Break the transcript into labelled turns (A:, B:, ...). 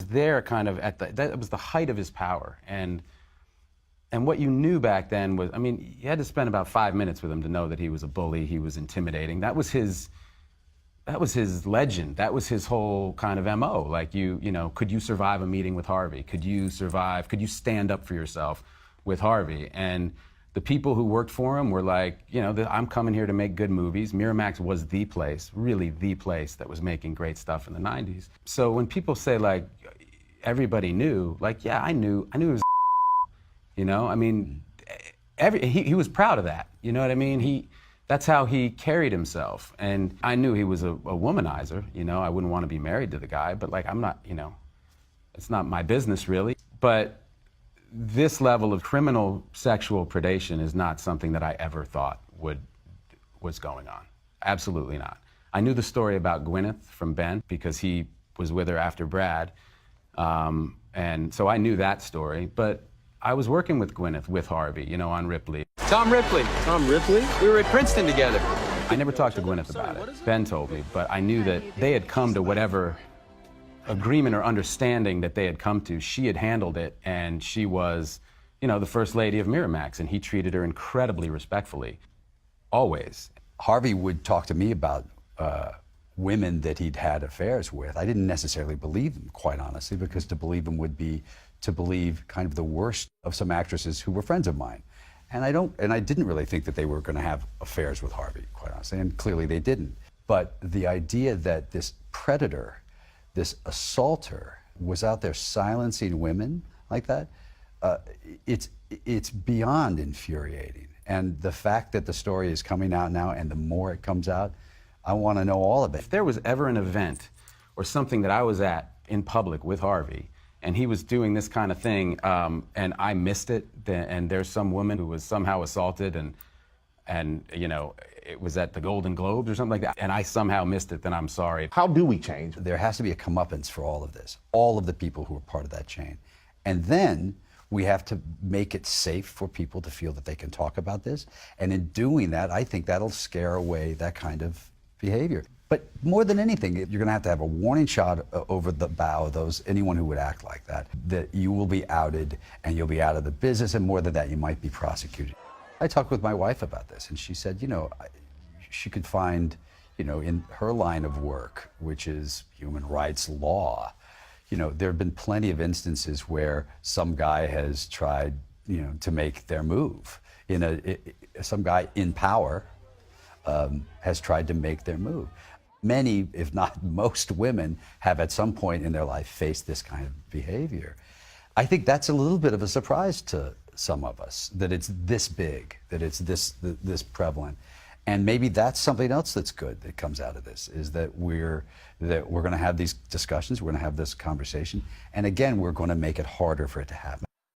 A: They're kind of that was the height of his power. And what you knew back then was, I mean, you had to spend about 5 minutes with him to know that he was a bully, he was intimidating. That was his legend. That was his whole kind of MO. Like, you know, could you survive a meeting with Harvey? Could you stand up for yourself with Harvey? And the people who worked for him were like, you know, I'm coming here to make good movies. Miramax was the place, really the place that was making great stuff in the 90s. So when people say, like, everybody knew, like, yeah, I knew it was, you know, I mean, he was proud of that, you know what I mean? That's how he carried himself. And I knew he was a womanizer, you know, I wouldn't want to be married to the guy, but like, I'm not, you know, it's not my business really. But this level of criminal sexual predation is not something that I ever thought was going on. Absolutely not. I knew the story about Gwyneth from Ben because he was with her after Brad. And so I knew that story, but I was working with Gwyneth, with Harvey, you know, on Ripley.
B: Tom Ripley. Tom Ripley? We were at Princeton together.
A: I never talked to Gwyneth about it. Ben told me, but I knew that they had come to whatever agreement or understanding that they had come to. She had handled it, and she was, you know, the first lady of Miramax, and he treated her incredibly respectfully, always.
C: Harvey would talk to me about women that he'd had affairs with. I didn't necessarily believe him, quite honestly, because to believe him would be to believe kind of the worst of some actresses who were friends of mine. And I didn't really think that they were going to have affairs with Harvey, quite honestly, and clearly they didn't. But the idea that this predator, this assaulter, was out there silencing women like that, it's beyond infuriating. And the fact that the story is coming out now, and the more it comes out, I want to know all of it.
A: If there was ever an event or something that I was at in public with Harvey, and he was doing this kind of thing, and I missed it, and there's some woman who was somehow assaulted, and you know, it was at the Golden Globes or something like that, and I somehow missed it, then I'm sorry.
D: How do we change?
C: There has to be a comeuppance for all of this, all of the people who are part of that chain. And then we have to make it safe for people to feel that they can talk about this. And in doing that, I think that'll scare away that kind of behavior. But more than anything, you're going to have a warning shot over the bow of anyone who would act like that you will be outed and you'll be out of the business, and more than that, you might be prosecuted. I talked with my wife about this, and she said, you know, she could find, you know, in her line of work, which is human rights law, you know, there have been plenty of instances where some guy has tried, you know, to make their move. Some guy in power has tried to make their move. Many, if not most women, have at some point in their life faced this kind of behavior. I think that's a little bit of a surprise to some of us, that it's this big, that it's this prevalent. And maybe that's something else that's good that comes out of this, is that we're going to have these discussions, we're going to have this conversation, and again, we're going to make it harder for it to happen.